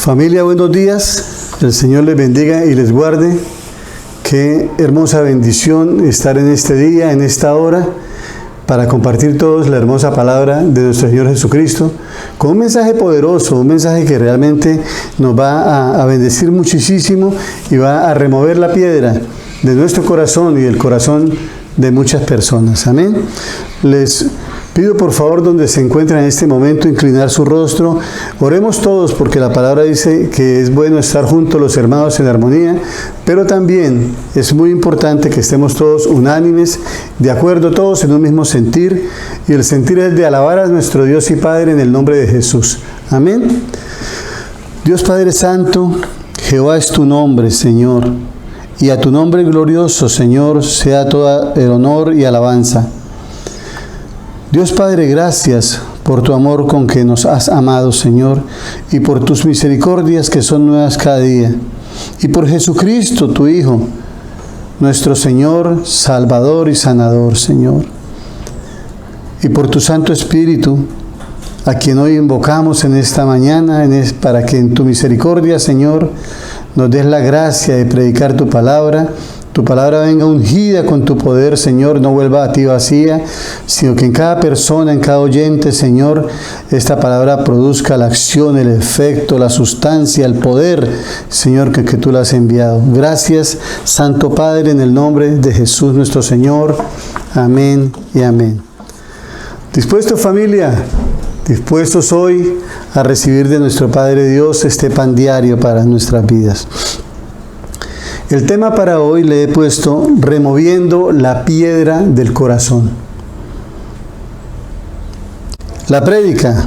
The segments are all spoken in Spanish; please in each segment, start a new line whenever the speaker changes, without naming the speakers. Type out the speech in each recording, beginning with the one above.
Familia, buenos días. El Señor les bendiga y les guarde. Qué hermosa bendición estar en este día, en esta hora, para compartir todos la hermosa palabra de nuestro Señor Jesucristo, con un mensaje poderoso, un mensaje que realmente nos va a bendecir muchísimo y va a remover la piedra de nuestro corazón y del corazón de muchas personas. Amén. Les pido por favor, donde se encuentran en este momento, inclinar su rostro. Oremos todos, porque la palabra dice que es bueno estar juntos los hermanos en armonía, pero también es muy importante que estemos todos unánimes, de acuerdo todos en un mismo sentir, y el sentir es de alabar a nuestro Dios y Padre en el nombre de Jesús. Amén. Dios Padre Santo, Jehová es tu nombre, Señor, y a tu nombre glorioso, Señor, sea todo el honor y alabanza. Dios Padre, gracias por tu amor con que nos has amado, Señor, y por tus misericordias que son nuevas cada día, y por Jesucristo, tu Hijo, nuestro Señor, Salvador y Sanador, Señor, y por tu Santo Espíritu, a quien hoy invocamos en esta mañana, para que en tu misericordia, Señor, nos des la gracia de predicar tu palabra venga ungida con tu poder, Señor, no vuelva a ti vacía, sino que en cada persona, en cada oyente, Señor, esta palabra produzca la acción, el efecto, la sustancia, el poder, Señor, que tú la has enviado. Gracias, Santo Padre, en el nombre de Jesús nuestro Señor. Amén y amén. ¿Dispuesto, familia? ¿Dispuestos hoy a recibir de nuestro Padre Dios este pan diario para nuestras vidas? El tema para hoy le he puesto removiendo la piedra del corazón. La prédica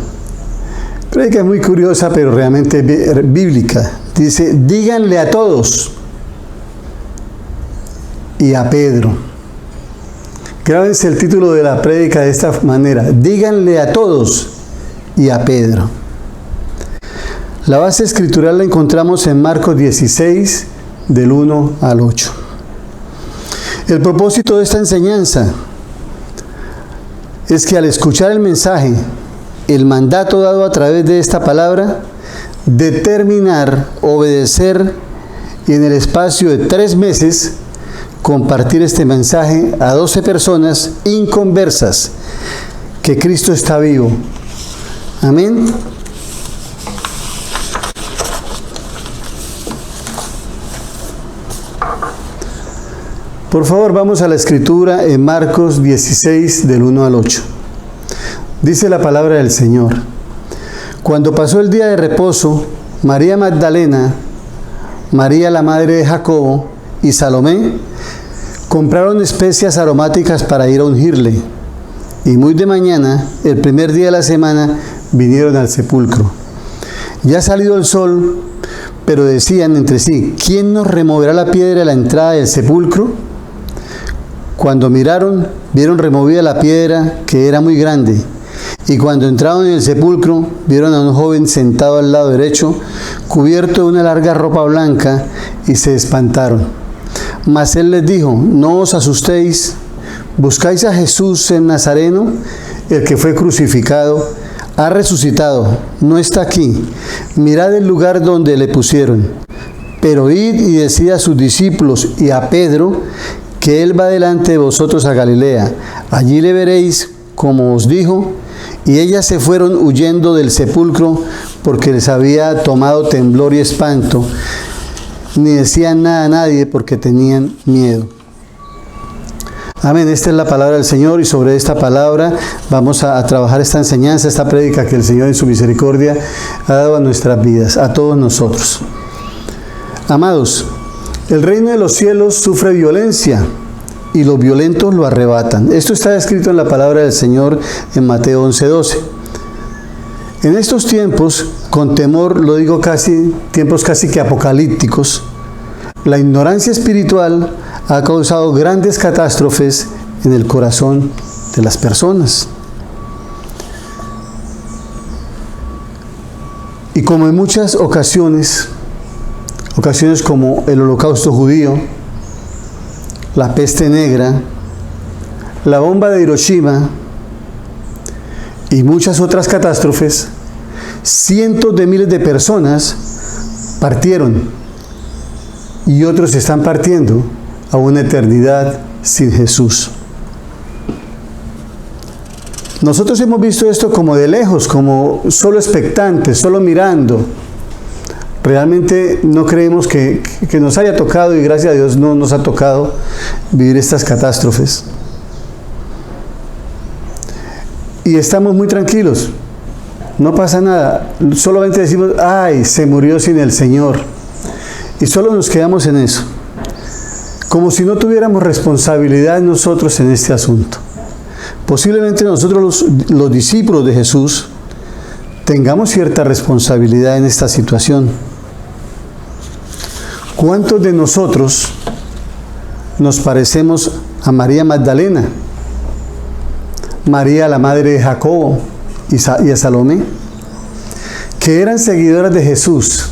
es muy curiosa, pero realmente bíblica. Dice, díganle a todos y a Pedro. Grábense el título de la prédica de esta manera, díganle a todos y a Pedro. La base escritural la encontramos en Marcos 16, del 1 al 8. El propósito de esta enseñanza es que al escuchar el mensaje, el mandato dado a través de esta palabra, determinar, obedecer y en el espacio de 3 meses compartir este mensaje a 12 personas inconversas, que Cristo está vivo. Amén. Por favor, vamos a la escritura en Marcos 16, del 1 al 8. Dice la palabra del Señor. Cuando pasó el día de reposo, María Magdalena, María la madre de Jacobo y Salomé compraron especias aromáticas para ir a ungirle. Y muy de mañana, el primer día de la semana, vinieron al sepulcro. Ya ha salido el sol, pero decían entre sí, ¿quién nos removerá la piedra de la entrada del sepulcro? Cuando miraron, vieron removida la piedra, que era muy grande. Y cuando entraron en el sepulcro, vieron a un joven sentado al lado derecho, cubierto de una larga ropa blanca, y se espantaron. Mas él les dijo, no os asustéis, buscáis a Jesús el Nazareno, el que fue crucificado, ha resucitado, no está aquí. Mirad el lugar donde le pusieron. Pero id y decid a sus discípulos y a Pedro, que él va delante de vosotros a Galilea. Allí le veréis como os dijo. Y ellas se fueron huyendo del sepulcro, porque les había tomado temblor y espanto. Ni decían nada a nadie, porque tenían miedo. Amén. Esta es la palabra del Señor, y sobre esta palabra vamos a trabajar esta enseñanza, esta prédica que el Señor en su misericordia ha dado a nuestras vidas, a todos nosotros. Amados, el reino de los cielos sufre violencia, y los violentos lo arrebatan. Esto está escrito en la palabra del Señor en Mateo 11:12. En estos tiempos, con temor, lo digo tiempos casi que apocalípticos, la ignorancia espiritual ha causado grandes catástrofes en el corazón de las personas. Y como en muchas ocasiones como el Holocausto judío, la peste negra, la bomba de Hiroshima y muchas otras catástrofes, cientos de miles de personas partieron y otros están partiendo a una eternidad sin Jesús. Nosotros hemos visto esto como de lejos, como solo expectantes, solo mirando. Realmente no creemos que nos haya tocado, y gracias a Dios no nos ha tocado vivir estas catástrofes. Y estamos muy tranquilos, no pasa nada, solamente decimos, ay, se murió sin el Señor. Y solo nos quedamos en eso, como si no tuviéramos responsabilidad nosotros en este asunto. Posiblemente nosotros los discípulos de Jesús tengamos cierta responsabilidad en esta situación. ¿Cuántos de nosotros nos parecemos a María Magdalena, María la madre de Jacobo y a Salomé, que eran seguidoras de Jesús?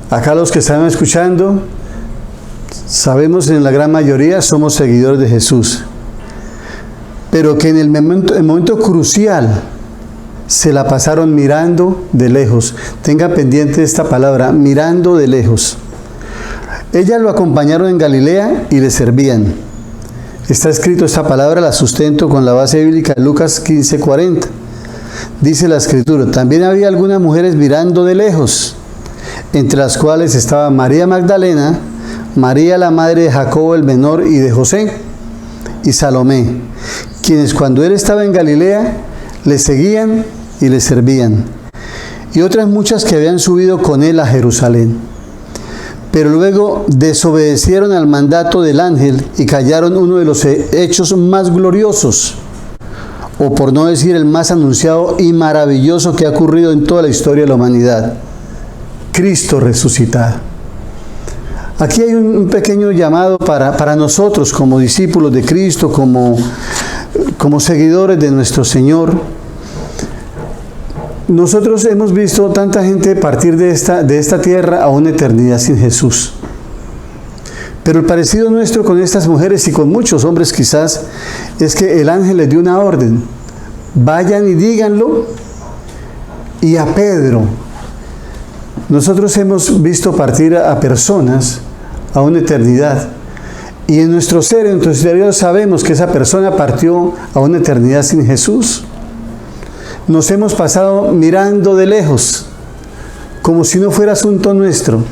Acá los que están escuchando, sabemos en la gran mayoría somos seguidores de Jesús, pero que en el momento crucial se la pasaron mirando de lejos. Tenga pendiente esta palabra, mirando de lejos. Ellas lo acompañaron en Galilea y le servían. Está escrito esta palabra, la sustento con la base bíblica de Lucas 15:40. Dice la escritura, también había algunas mujeres mirando de lejos, entre las cuales estaba María Magdalena, María la madre de Jacobo el menor y de José, y Salomé, quienes cuando él estaba en Galilea le seguían y le servían, y otras muchas que habían subido con él a Jerusalén. Pero luego desobedecieron al mandato del ángel y callaron uno de los hechos más gloriosos, o por no decir el más anunciado y maravilloso que ha ocurrido en toda la historia de la humanidad: Cristo resucitado. Aquí hay un pequeño llamado para nosotros como discípulos de Cristo, como seguidores de nuestro Señor. Nosotros hemos visto tanta gente partir de esta tierra a una eternidad sin Jesús. Pero el parecido nuestro con estas mujeres y con muchos hombres quizás es que el ángel les dio una orden: vayan y díganlo. Y a Pedro, nosotros hemos visto partir a personas a una eternidad. Y en nuestro ser, en nuestro interior, sabemos que esa persona partió a una eternidad sin Jesús. Nos hemos pasado mirando de lejos, como si no fuera asunto nuestro.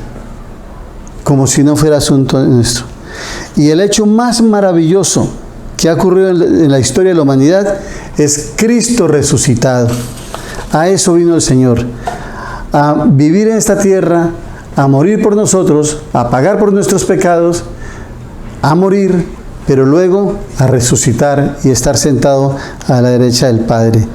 Como si no fuera asunto nuestro. Y el hecho más maravilloso que ha ocurrido en la historia de la humanidad es Cristo resucitado. A eso vino el Señor, a vivir en esta tierra, a morir por nosotros, a pagar por nuestros pecados, a morir, pero luego a resucitar y estar sentado a la derecha del Padre.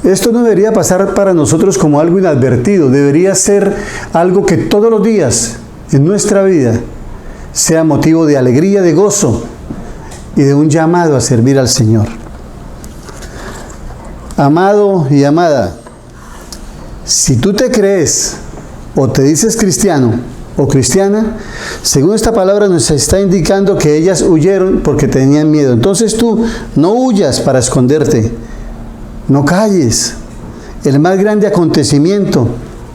Esto no debería pasar para nosotros como algo inadvertido, debería ser algo que todos los días en nuestra vida sea motivo de alegría, de gozo y de un llamado a servir al Señor. Amado y amada, si tú te crees o te dices cristiano o cristiana, según esta palabra nos está indicando que ellas huyeron porque tenían miedo. Entonces tú no huyas para esconderte, no calles el más grande acontecimiento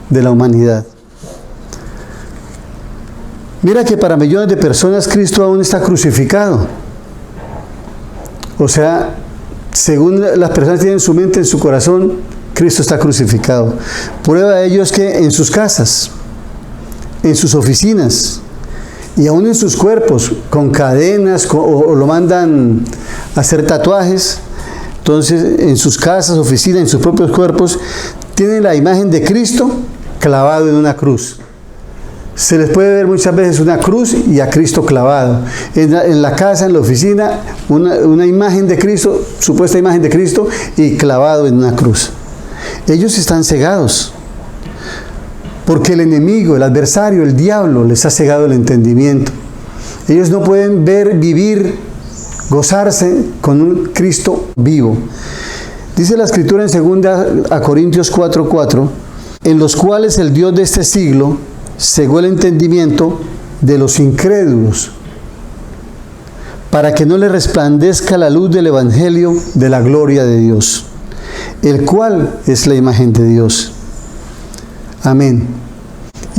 de la humanidad. Mira que para millones de personas Cristo aún está crucificado. O sea, según las personas tienen en su mente, en su corazón, Cristo está crucificado. Prueba de ello es que en sus casas, en sus oficinas y aún en sus cuerpos, con cadenas o lo mandan a hacer tatuajes. Entonces, en sus casas, oficinas, en sus propios cuerpos, tienen la imagen de Cristo clavado en una cruz. Se les puede ver muchas veces una cruz y a Cristo clavado. En la casa, en la oficina, una imagen de Cristo, supuesta imagen de Cristo, y clavado en una cruz. Ellos están cegados, porque el enemigo, el adversario, el diablo, les ha cegado el entendimiento. Ellos no pueden ver, vivir, gozarse con un Cristo vivo. Dice la Escritura en 2 Corintios 4:4, en los cuales el Dios de este siglo cegó el entendimiento de los incrédulos, para que no le resplandezca la luz del Evangelio de la gloria de Dios, el cual es la imagen de Dios. Amén.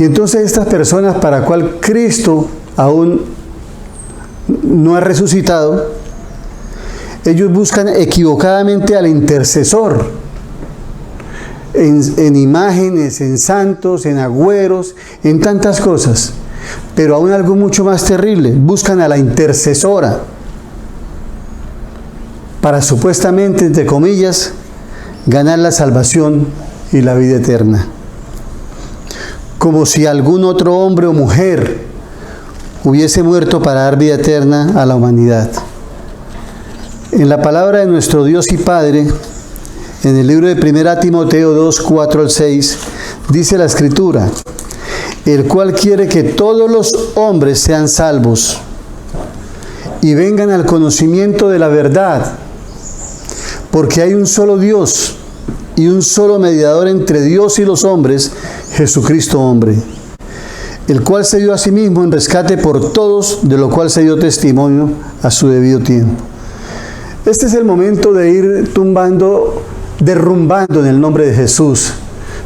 Y entonces estas personas para cual Cristo aún no ha resucitado, ellos buscan equivocadamente al intercesor en imágenes, en santos, en agüeros, en tantas cosas. Pero aún algo mucho más terrible, buscan a la intercesora para supuestamente, entre comillas, ganar la salvación y la vida eterna. Como si algún otro hombre o mujer hubiese muerto para dar vida eterna a la humanidad. En la palabra de nuestro Dios y Padre, en el libro de 1 Timoteo 2, 4 al 6, dice la Escritura: el cual quiere que todos los hombres sean salvos y vengan al conocimiento de la verdad, porque hay un solo Dios y un solo mediador entre Dios y los hombres, Jesucristo hombre, el cual se dio a sí mismo en rescate por todos, de lo cual se dio testimonio a su debido tiempo. Este es el momento de ir derrumbando en el nombre de Jesús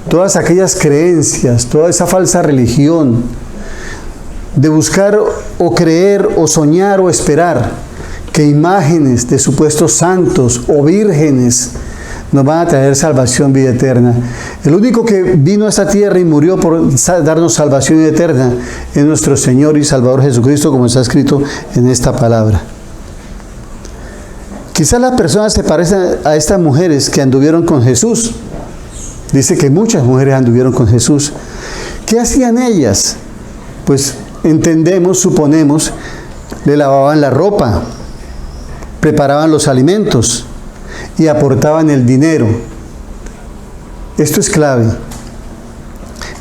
todas aquellas creencias, toda esa falsa religión, de buscar o creer o soñar o esperar que imágenes de supuestos santos o vírgenes nos van a traer salvación, vida eterna. El único que vino a esta tierra y murió por darnos salvación eterna es nuestro Señor y Salvador Jesucristo, como está escrito en esta palabra. Quizás las personas se parecen a estas mujeres que anduvieron con Jesús. Dice que muchas mujeres anduvieron con Jesús. ¿Qué hacían ellas? Pues entendemos, suponemos, le lavaban la ropa, preparaban los alimentos y aportaban el dinero. Esto es clave.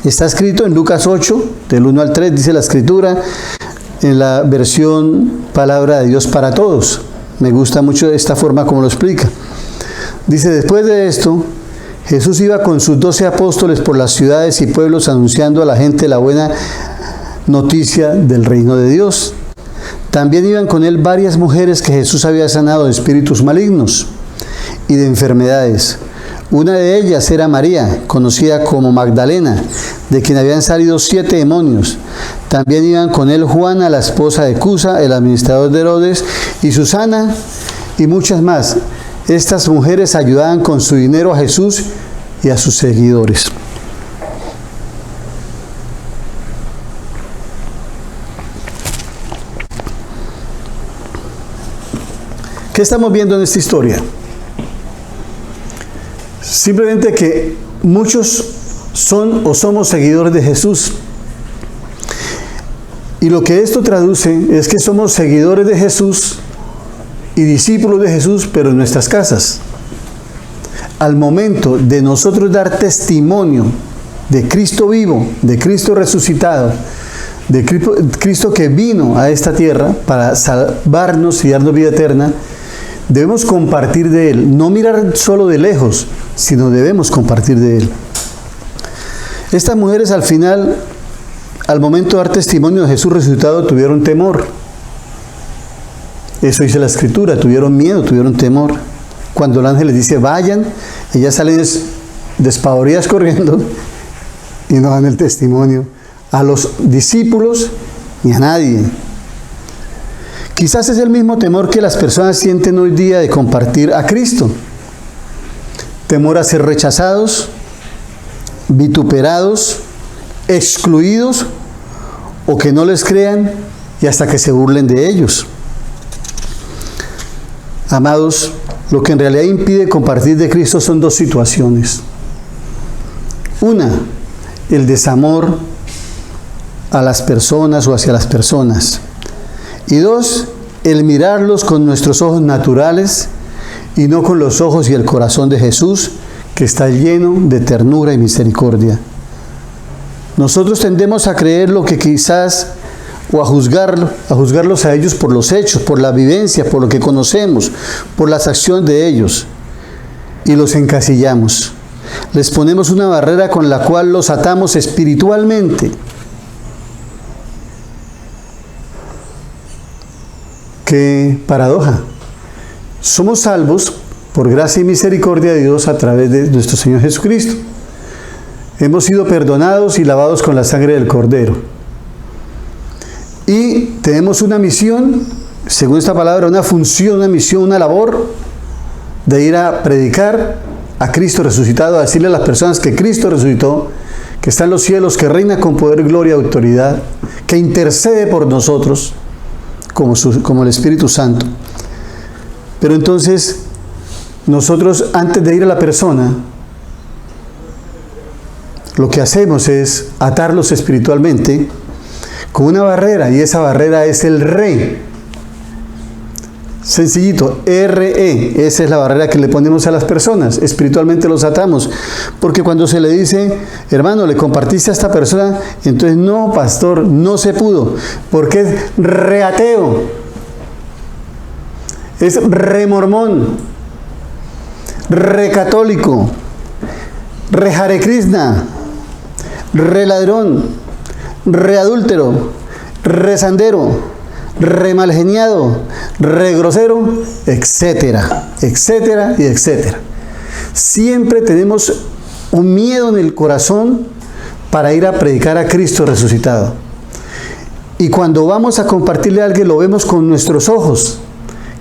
Está escrito en Lucas 8, del 1 al 3, dice la Escritura, en la versión Palabra de Dios para Todos. Me gusta mucho esta forma como lo explica. Dice: después de esto, Jesús iba con sus 12 apóstoles por las ciudades y pueblos anunciando a la gente la buena noticia del reino de Dios. También iban con él varias mujeres que Jesús había sanado de espíritus malignos y de enfermedades. Una de ellas era María, conocida como Magdalena, de quien habían salido 7 demonios. También iban con él Juana, la esposa de Cusa, el administrador de Herodes, y Susana, y muchas más. Estas mujeres ayudaban con su dinero a Jesús y a sus seguidores. ¿Qué estamos viendo en esta historia? Simplemente que muchos son o somos seguidores de Jesús. Y lo que esto traduce es que somos seguidores de Jesús y discípulos de Jesús, pero en nuestras casas. Al momento de nosotros dar testimonio de Cristo vivo, de Cristo resucitado, de Cristo que vino a esta tierra para salvarnos y darnos vida eterna, debemos compartir de Él, no mirar solo de lejos, sino debemos compartir de Él. Estas mujeres al final, al momento de dar testimonio de Jesús resucitado, tuvieron temor. Eso dice la Escritura, tuvieron miedo, tuvieron temor. Cuando el ángel les dice vayan, ellas salen despavoridas corriendo y no dan el testimonio a los discípulos ni a nadie. Quizás es el mismo temor que las personas sienten hoy día de compartir a Cristo. Temor a ser rechazados, vituperados, excluidos, o que no les crean y hasta que se burlen de ellos. Amados, lo que en realidad impide compartir de Cristo son 2 situaciones. Una, el desamor a las personas o hacia las personas. Y 2, el mirarlos con nuestros ojos naturales y no con los ojos y el corazón de Jesús, que está lleno de ternura y misericordia. Nosotros tendemos a creer lo que quizás, o a juzgarlos a ellos por los hechos, por la vivencia, por lo que conocemos, por las acciones de ellos, y los encasillamos. Les ponemos una barrera con la cual los atamos espiritualmente. ¡Qué paradoja! Somos salvos por gracia y misericordia de Dios a través de nuestro Señor Jesucristo. Hemos sido perdonados y lavados con la sangre del Cordero. Y tenemos una misión, según esta palabra, una función, una misión, una labor de ir a predicar a Cristo resucitado, a decirle a las personas que Cristo resucitó, que está en los cielos, que reina con poder, gloria y autoridad, que intercede por nosotros como el Espíritu Santo. Pero entonces, nosotros antes de ir a la persona, lo que hacemos es atarlos espiritualmente con una barrera, y esa barrera es el Re. Sencillito, R-E, esa es la barrera que le ponemos a las personas, espiritualmente los atamos, porque cuando se le dice, hermano, le compartiste a esta persona, entonces no, pastor, no se pudo, porque es reateo, es remormón, recatólico, Hare Krishna, ladrón, adúltero, sandero, malgeniado, grosero, etcétera, etcétera y etcétera. Siempre tenemos un miedo en el corazón para ir a predicar a Cristo resucitado. Y cuando vamos a compartirle a alguien, lo vemos con nuestros ojos,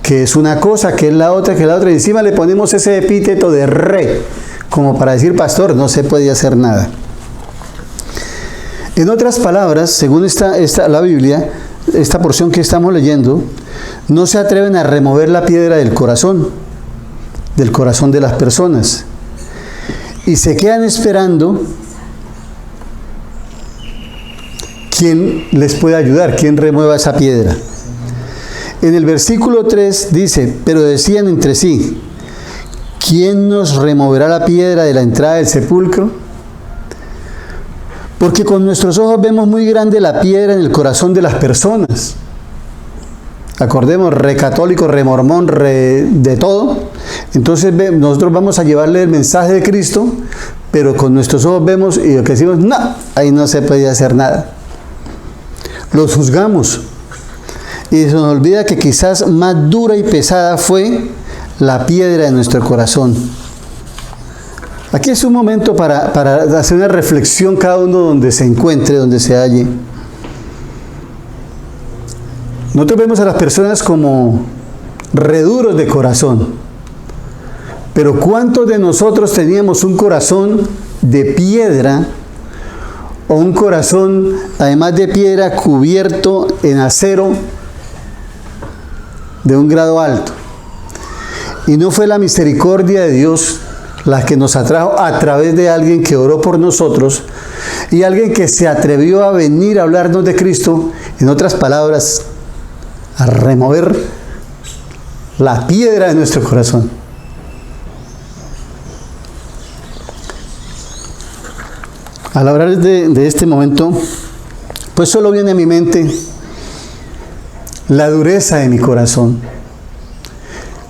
que es una cosa, que es la otra, que es la otra, y encima le ponemos ese epíteto de Re, como para decir, pastor, no se puede hacer nada. En otras palabras, según la Biblia, esta porción que estamos leyendo, no se atreven a remover la piedra del corazón de las personas, y se quedan esperando quién les puede ayudar, quién remueva esa piedra. En el versículo 3 dice, pero decían entre sí, ¿quién nos removerá la piedra de la entrada del sepulcro? Porque con nuestros ojos vemos muy grande la piedra en el corazón de las personas. Acordemos, católico, mormón, de todo. Entonces nosotros vamos a llevarle el mensaje de Cristo, pero con nuestros ojos vemos y lo que decimos, no, ahí no se puede hacer nada. Los juzgamos. Y se nos olvida que quizás más dura y pesada fue la piedra de nuestro corazón. Aquí es un momento para hacer una reflexión cada uno donde se encuentre, donde se halle. Nosotros vemos a las personas como reduros de corazón. Pero ¿cuántos de nosotros teníamos un corazón de piedra o un corazón, además de piedra, cubierto en acero de un grado alto? Y no fue la misericordia de Dios la que nos atrajo a través de alguien que oró por nosotros y alguien que se atrevió a venir a hablarnos de Cristo, en otras palabras, a remover la piedra de nuestro corazón. Al hablar de este momento, pues solo viene a mi mente la dureza de mi corazón,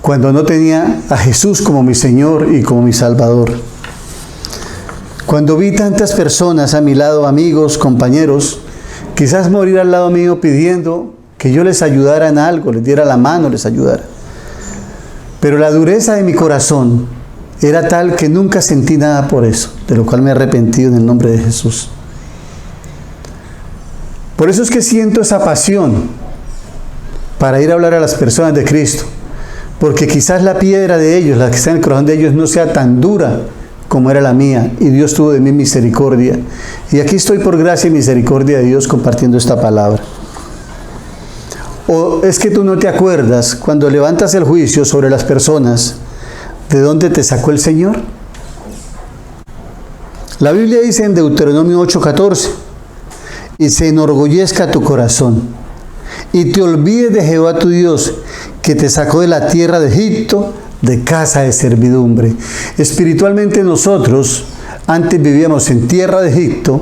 cuando no tenía a Jesús como mi Señor y como mi Salvador. Cuando vi tantas personas a mi lado, amigos, compañeros, quizás morir al lado mío pidiendo que yo les ayudara en algo, les diera la mano, les ayudara. Pero la dureza de mi corazón era tal que nunca sentí nada por eso, de lo cual me he arrepentido en el nombre de Jesús. Por eso es que siento esa pasión para ir a hablar a las personas de Cristo. Porque quizás la piedra de ellos, la que está en el corazón de ellos, no sea tan dura como era la mía. Y Dios tuvo de mí misericordia. Y aquí estoy por gracia y misericordia de Dios compartiendo esta palabra. ¿O es que tú no te acuerdas cuando levantas el juicio sobre las personas, de dónde te sacó el Señor? La Biblia dice en Deuteronomio 8:14, y se enorgullezca tu corazón, y te olvides de Jehová tu Dios, que te sacó de la tierra de Egipto, de casa de servidumbre. Espiritualmente nosotros antes vivíamos en tierra de Egipto,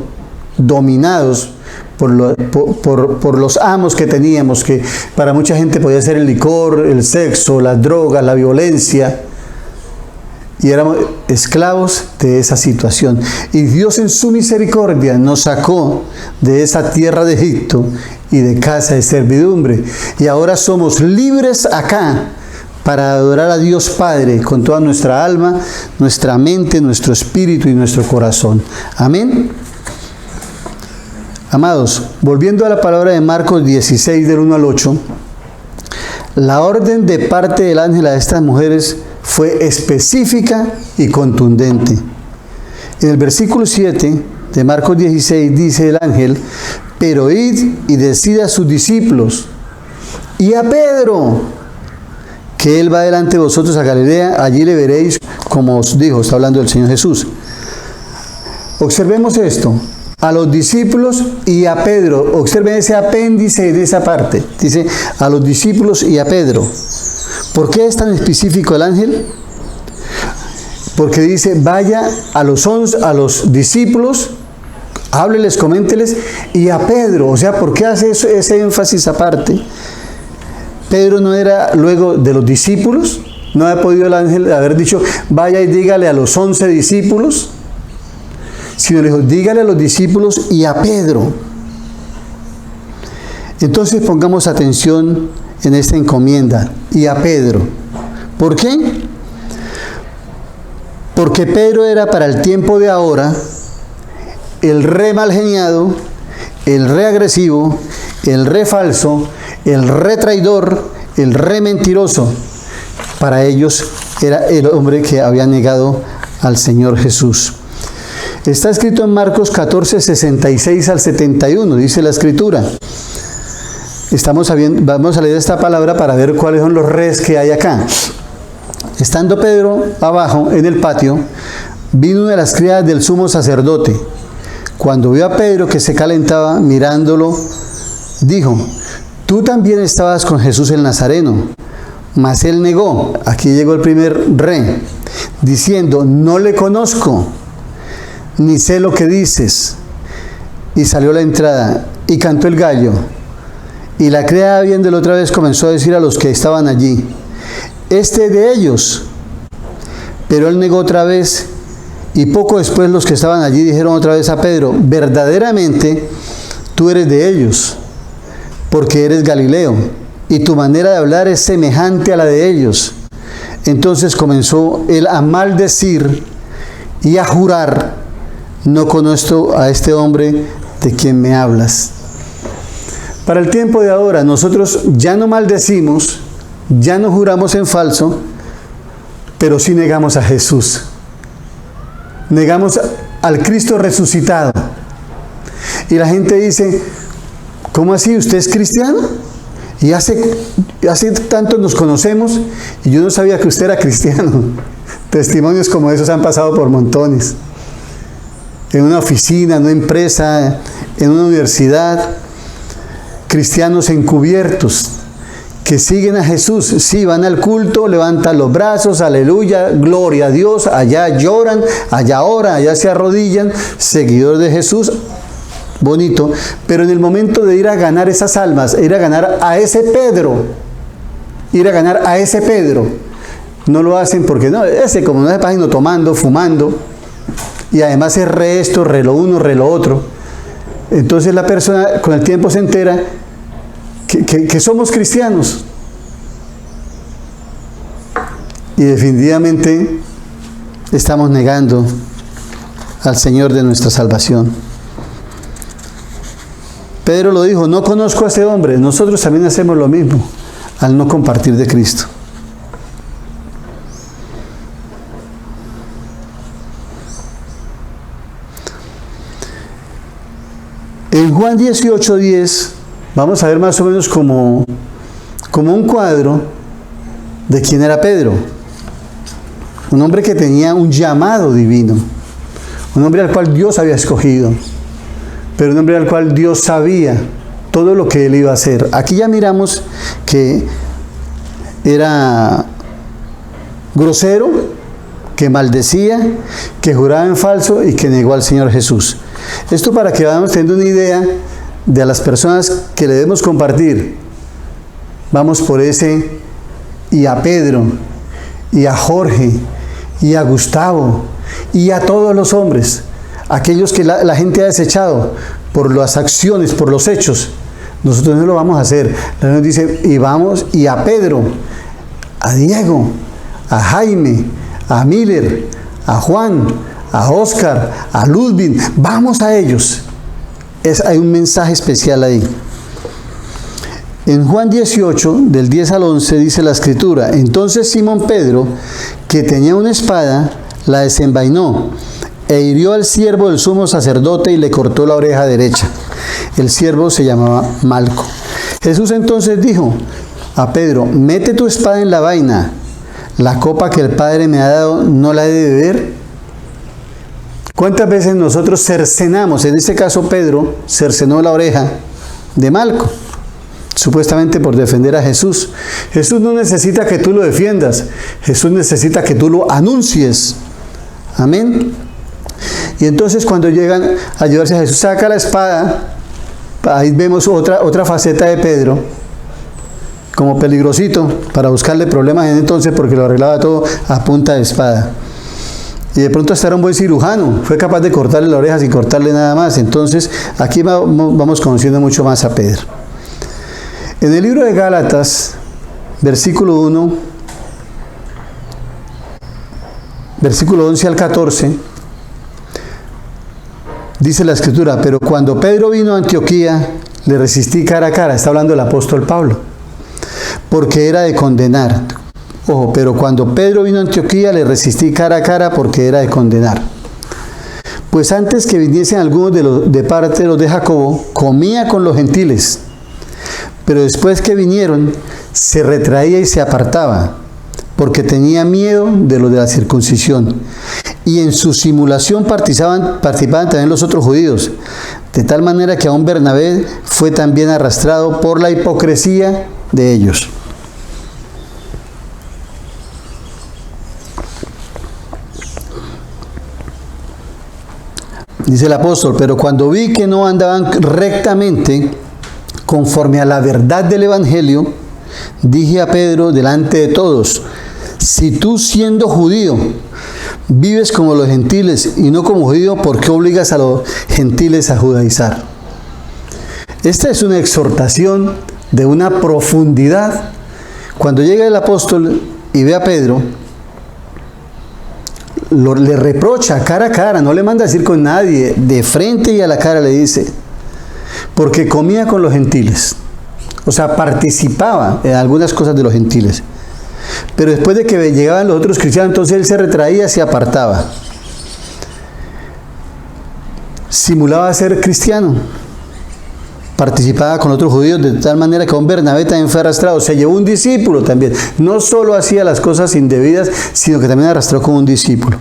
dominados por los amos que teníamos, que para mucha gente podía ser el licor, el sexo, las drogas, la violencia, y éramos esclavos de esa situación. Y Dios en su misericordia nos sacó de esa tierra de Egipto y de casa de servidumbre. Y ahora somos libres acá para adorar a Dios Padre con toda nuestra alma, nuestra mente, nuestro espíritu y nuestro corazón. Amén. Amados, volviendo a la palabra de Marcos 16, del 1 al 8, la orden de parte del ángel a estas mujeres fue específica y contundente. En el versículo 7 de Marcos 16 dice el ángel: pero id y decid a sus discípulos y a Pedro que él va delante de vosotros a Galilea, allí le veréis como os dijo. Está hablando del Señor Jesús. Observemos esto: a los discípulos y a Pedro. Observen ese apéndice de esa parte. Dice a los discípulos y a Pedro. ¿Por qué es tan específico el ángel? Porque dice: vaya a los discípulos, hábleles, coménteles, y a Pedro. O sea, ¿por qué hace ese énfasis aparte? Pedro no era luego de los discípulos. No había podido el ángel haber dicho: vaya y dígale a los 11 discípulos. Sino le dijo: dígale a los discípulos y a Pedro. Entonces pongamos atención en esta encomienda: y a Pedro. ¿Por qué? Porque Pedro era para el tiempo de ahora el re mal geniado, el re agresivo, el re falso, el re traidor, el re mentiroso. Para ellos era el hombre que había negado al Señor Jesús. Está escrito en Marcos 14, 66 al 71, dice la Escritura. Vamos a leer esta palabra para ver cuáles son los res que hay acá. Estando Pedro abajo en el patio, vino una de las criadas del sumo sacerdote. Cuando vio a Pedro que se calentaba mirándolo, dijo: tú también estabas con Jesús el Nazareno. Mas él negó. Aquí llegó el primer re, diciendo: no le conozco, ni sé lo que dices. Y salió a la entrada y cantó el gallo. Y la criada, viéndolo otra vez, comenzó a decir a los que estaban allí: este de ellos. Pero él negó otra vez. Y poco después los que estaban allí dijeron otra vez a Pedro: verdaderamente tú eres de ellos, porque eres Galileo, y tu manera de hablar es semejante a la de ellos. Entonces comenzó él a maldecir y a jurar: no conozco a este hombre de quien me hablas. Para el tiempo de ahora, nosotros ya no maldecimos, ya no juramos en falso, pero sí negamos a Jesús. Negamos al Cristo resucitado. Y la gente dice: ¿cómo así? ¿Usted es cristiano? Y hace tanto nos conocemos y yo no sabía que usted era cristiano. Testimonios como esos han pasado por montones. En una oficina, en una empresa, en una universidad. Cristianos encubiertos que siguen a Jesús. Sí, van al culto, levantan los brazos, aleluya, gloria a Dios. Allá lloran, allá oran, allá se arrodillan. Seguidor de Jesús. Bonito, pero en el momento de ir a ganar esas almas, ir a ganar a ese Pedro, no lo hacen porque no, ese como no es página tomando, fumando, y además es re esto, re lo uno, re lo otro. Entonces la persona con el tiempo se entera que somos cristianos, y definitivamente estamos negando al Señor de nuestra salvación. Pedro lo dijo: no conozco a ese hombre. Nosotros también hacemos lo mismo al no compartir de Cristo. En Juan 18:10 vamos a ver más o menos como un cuadro de quién era Pedro. Un hombre que tenía un llamado divino, un hombre al cual Dios había escogido, pero un hombre al cual Dios sabía todo lo que él iba a hacer. Aquí ya miramos que era grosero, que maldecía, que juraba en falso y que negó al Señor Jesús. Esto para que vayamos teniendo una idea de las personas que le debemos compartir. Vamos por ese: y a Pedro, y a Jorge, y a Gustavo, y a todos los hombres. Aquellos que la gente ha desechado por las acciones, por los hechos. Nosotros no lo vamos a hacer. La Biblia dice: y vamos, y a Pedro, a Diego, a Jaime, a Miller, a Juan, a Oscar, a Ludwig, vamos a ellos. Hay un mensaje especial ahí. En Juan 18, del 10 al 11, dice la Escritura: entonces Simón Pedro, que tenía una espada, la desenvainó e hirió al siervo del sumo sacerdote y le cortó la oreja derecha. El siervo se llamaba Malco. Jesús entonces dijo a Pedro: mete tu espada en la vaina. La copa que el Padre me ha dado, ¿no la he de beber? ¿Cuántas veces nosotros cercenamos? En este caso Pedro cercenó la oreja de Malco, supuestamente por defender a Jesús. Jesús no necesita que tú lo defiendas, Jesús necesita que tú lo anuncies. Amén. Y entonces cuando llegan a llevarse a Jesús, saca la espada. Ahí vemos otra faceta de Pedro, como peligrosito, para buscarle problemas en entonces, porque lo arreglaba todo a punta de espada. Y de pronto hasta era un buen cirujano, fue capaz de cortarle la oreja sin cortarle nada más. Entonces aquí vamos conociendo mucho más a Pedro. En el libro de Gálatas, versículo 1, versículo 11 al 14, dice la Escritura: pero cuando Pedro vino a Antioquía, le resistí cara a cara. Está hablando el apóstol Pablo, porque era de condenar. Ojo, pero cuando Pedro vino a Antioquía, le resistí cara a cara porque era de condenar. Pues antes que viniesen algunos de parte de los de Jacobo, comía con los gentiles. Pero después que vinieron, se retraía y se apartaba, porque tenía miedo de los de la circuncisión. Y en su simulación participaban también los otros judíos, de tal manera que aún Bernabé fue también arrastrado por la hipocresía de ellos. Dice el apóstol: pero cuando vi que no andaban rectamente conforme a la verdad del Evangelio, dije a Pedro delante de todos: si tú, siendo judío, vives como los gentiles y no como judío, ¿por qué obligas a los gentiles a judaizar? Esta es una exhortación de una profundidad. Cuando llega el apóstol y ve a Pedro, le reprocha cara a cara, no le manda a decir con nadie, de frente y a la cara le dice, porque comía con los gentiles, o sea, participaba en algunas cosas de los gentiles. Pero después de que llegaban los otros cristianos, entonces él se retraía, se apartaba. Simulaba ser cristiano, participaba con otros judíos, de tal manera que un Bernabé también fue arrastrado. Se llevó un discípulo también. No solo hacía las cosas indebidas, sino que también arrastró como un discípulo.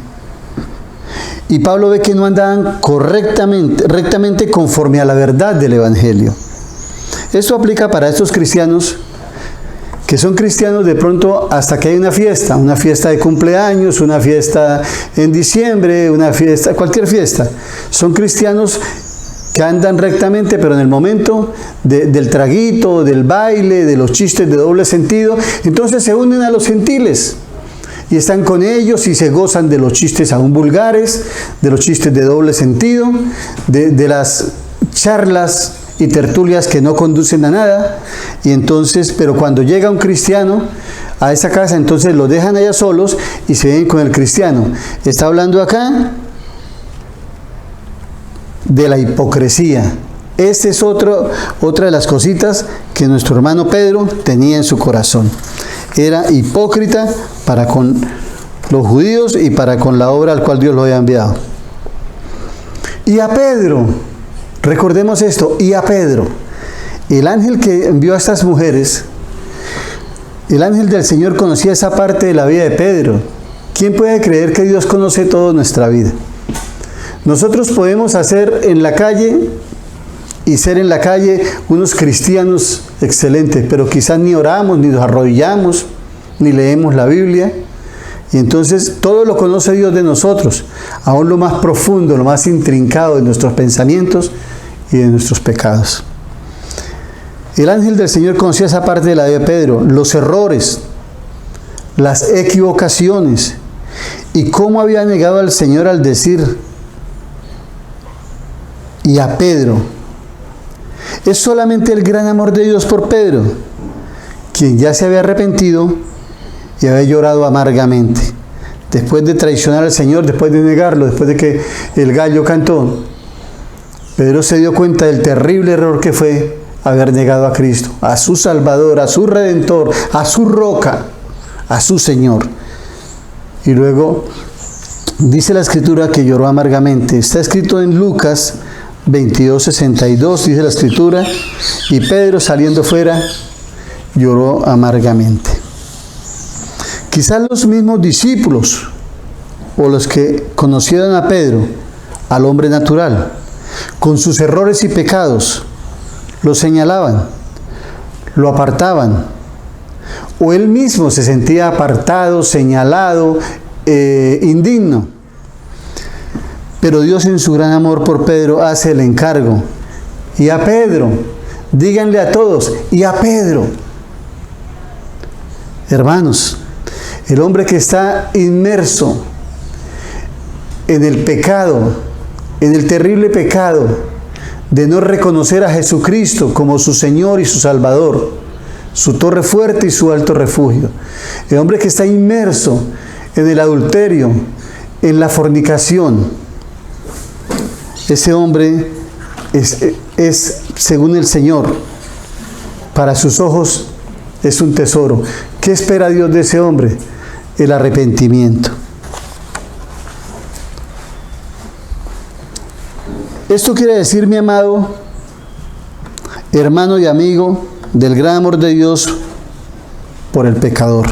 Y Pablo ve que no andaban rectamente conforme a la verdad del Evangelio. Esto aplica para estos cristianos que son cristianos de pronto hasta que hay una fiesta de cumpleaños, una fiesta en diciembre, una fiesta, cualquier fiesta. Son cristianos que andan rectamente, pero en el momento del traguito, del baile, de los chistes de doble sentido, entonces se unen a los gentiles y están con ellos y se gozan de los chistes aún vulgares, de los chistes de doble sentido, de las charlas y tertulias que no conducen a nada. Y entonces, pero cuando llega un cristiano a esa casa, entonces lo dejan allá solos y se ven con el cristiano. Está hablando acá de la hipocresía. Esta es otra de las cositas que nuestro hermano Pedro tenía en su corazón. Era hipócrita para con los judíos y para con la obra al cual Dios lo había enviado. Y a Pedro, recordemos esto, y a Pedro, el ángel que envió a estas mujeres, el ángel del Señor conocía esa parte de la vida de Pedro. ¿Quién puede creer que Dios conoce toda nuestra vida? Nosotros podemos hacer en la calle y ser en la calle unos cristianos excelentes, pero quizás ni oramos, ni nos arrodillamos, ni leemos la Biblia. Y entonces todo lo conoce Dios de nosotros, aún lo más profundo, lo más intrincado de nuestros pensamientos y de nuestros pecados. El ángel del Señor conocía esa parte de la vida de Pedro, los errores, las equivocaciones, y cómo había negado al Señor al decir, y a Pedro. Es solamente el gran amor de Dios por Pedro, quien ya se había arrepentido y había llorado amargamente. Después de traicionar al Señor, después de negarlo, después de que el gallo cantó, Pedro se dio cuenta del terrible error que fue haber negado a Cristo, a su Salvador, a su Redentor, a su roca, a su Señor. Y luego dice la Escritura que lloró amargamente. Está escrito en Lucas 22:62, dice la Escritura, y Pedro saliendo fuera lloró amargamente. Quizás los mismos discípulos o los que conocieron a Pedro, al hombre natural, con sus errores y pecados, lo señalaban, lo apartaban, o él mismo se sentía apartado, señalado, indigno. Pero Dios en su gran amor por Pedro hace el encargo. Y a Pedro, díganle a todos, y a Pedro. Hermanos, el hombre que está inmerso en el pecado, en el terrible pecado de no reconocer a Jesucristo como su Señor y su Salvador, su torre fuerte y su alto refugio. El hombre que está inmerso en el adulterio, en la fornicación, ese hombre es, según el Señor, para sus ojos es un tesoro. ¿Qué espera Dios de ese hombre? El arrepentimiento. Esto quiere decir, mi amado hermano y amigo, del gran amor de Dios por el pecador,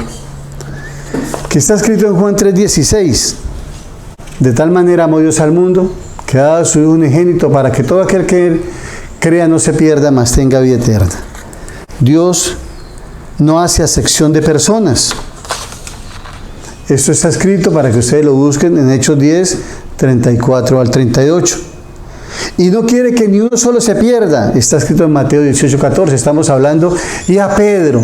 que está escrito en Juan 3:16. De tal manera amó Dios al mundo, que ha dado a su Hijo unigénito, para que todo aquel que crea no se pierda, mas tenga vida eterna. Dios no hace acepción de personas. Esto está escrito para que ustedes lo busquen en Hechos 10:34 al 38. Y no quiere que ni uno solo se pierda. Está escrito en Mateo 18:14. Estamos hablando, y a Pedro.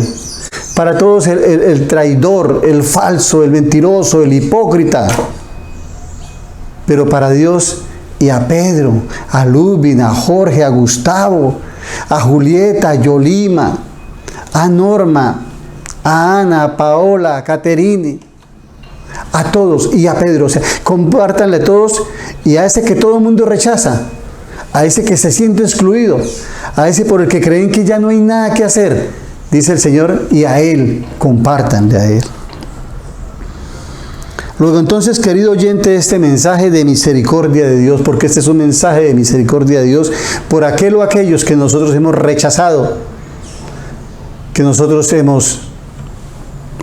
Para todos el traidor, el falso, el mentiroso, el hipócrita. Pero para Dios, y a Pedro, a Ludwig, a Jorge, a Gustavo, a Julieta, a Yolima, a Norma, a Ana, a Paola, a Caterine, a todos, y a Pedro. O sea, compártanle a todos, y a ese que todo el mundo rechaza, a ese que se siente excluido, a ese por el que creen que ya no hay nada que hacer, dice el Señor, y a él, compártanle a él. Luego entonces, querido oyente, este mensaje de misericordia de Dios, porque este es un mensaje de misericordia de Dios por aquel o aquellos que nosotros hemos rechazado, que nosotros hemos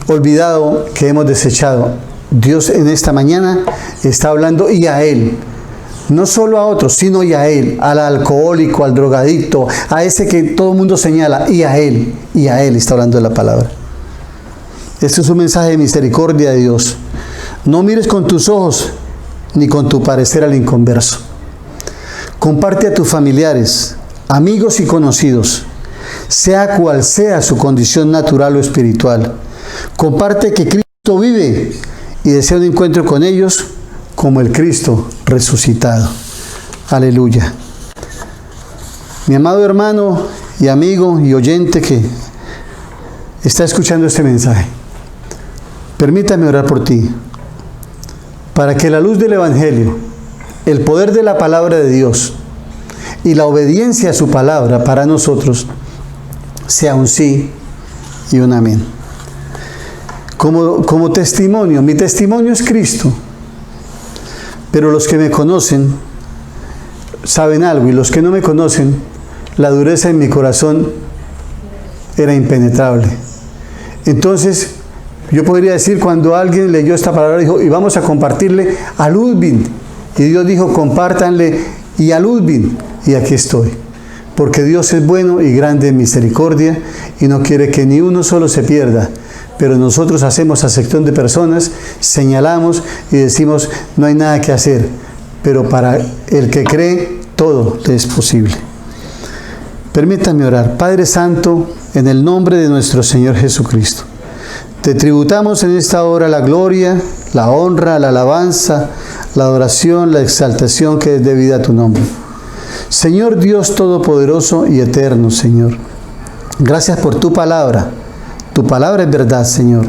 olvidado, que hemos desechado. Dios en esta mañana está hablando, y a él, no solo a otros, sino y a él, al alcohólico, al drogadicto, a ese que todo el mundo señala, y a él está hablando de la palabra. Este es un mensaje de misericordia de Dios. No mires con tus ojos ni con tu parecer al inconverso. Comparte a tus familiares, amigos y conocidos, sea cual sea su condición natural o espiritual. Comparte que Cristo vive y desea un encuentro con ellos como el Cristo resucitado. Aleluya. Mi amado hermano y amigo y oyente que está escuchando este mensaje, permítame orar por ti, para que la luz del Evangelio, el poder de la palabra de Dios y la obediencia a su palabra para nosotros sea un sí y un amén. Como testimonio, mi testimonio es Cristo, pero los que me conocen saben algo, y los que no me conocen, la dureza en mi corazón era impenetrable. Entonces, yo podría decir, cuando alguien leyó esta palabra, dijo, y vamos a compartirle a Ludwig, y Dios dijo, compártanle y a Ludwig, y aquí estoy. Porque Dios es bueno y grande en misericordia, y no quiere que ni uno solo se pierda. Pero nosotros hacemos acepción de personas, señalamos y decimos, no hay nada que hacer. Pero para el que cree, todo le es posible. Permítanme orar. Padre Santo, en el nombre de nuestro Señor Jesucristo, te tributamos en esta hora la gloria, la honra, la alabanza, la adoración, la exaltación que es debida a tu nombre. Señor Dios Todopoderoso y Eterno, Señor, gracias por tu palabra. Tu palabra es verdad, Señor.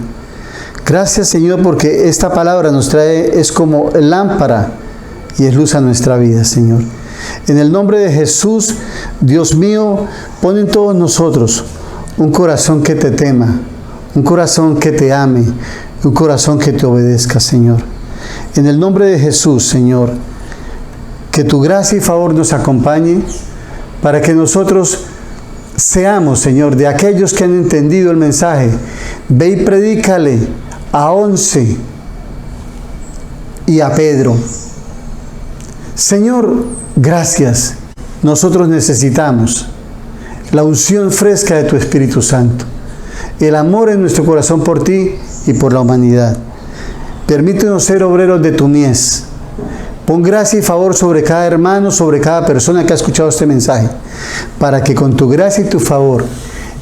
Gracias, Señor, porque esta palabra nos trae, es como lámpara y es luz a nuestra vida, Señor. En el nombre de Jesús, Dios mío, pon en todos nosotros un corazón que te tema, un corazón que te ame, un corazón que te obedezca, Señor. En el nombre de Jesús, Señor, que tu gracia y favor nos acompañe para que nosotros seamos, Señor, de aquellos que han entendido el mensaje. Ve y predícale a 11 y a Pedro. Señor, gracias. Nosotros necesitamos la unción fresca de tu Espíritu Santo, el amor en nuestro corazón por ti y por la humanidad. Permítenos ser obreros de tu mies. Pon gracia y favor sobre cada hermano, sobre cada persona que ha escuchado este mensaje, para que con tu gracia y tu favor,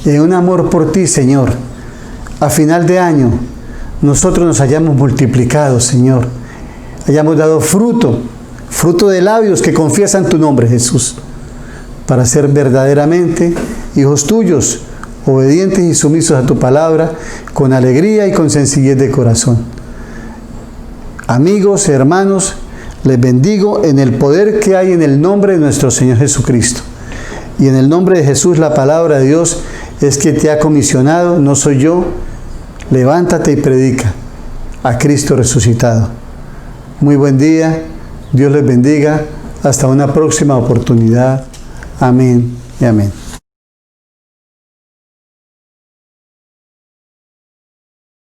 y en un amor por ti, Señor, a final de año, nosotros nos hayamos multiplicado, Señor, hayamos dado fruto de labios que confiesan tu nombre, Jesús, para ser verdaderamente hijos tuyos, obedientes y sumisos a tu palabra, con alegría y con sencillez de corazón. Amigos, hermanos, les bendigo en el poder que hay en el nombre de nuestro Señor Jesucristo. Y en el nombre de Jesús, la palabra de Dios es que te ha comisionado, no soy yo. Levántate y predica a Cristo resucitado. Muy buen día, Dios les bendiga. Hasta una próxima oportunidad. Amén y amén.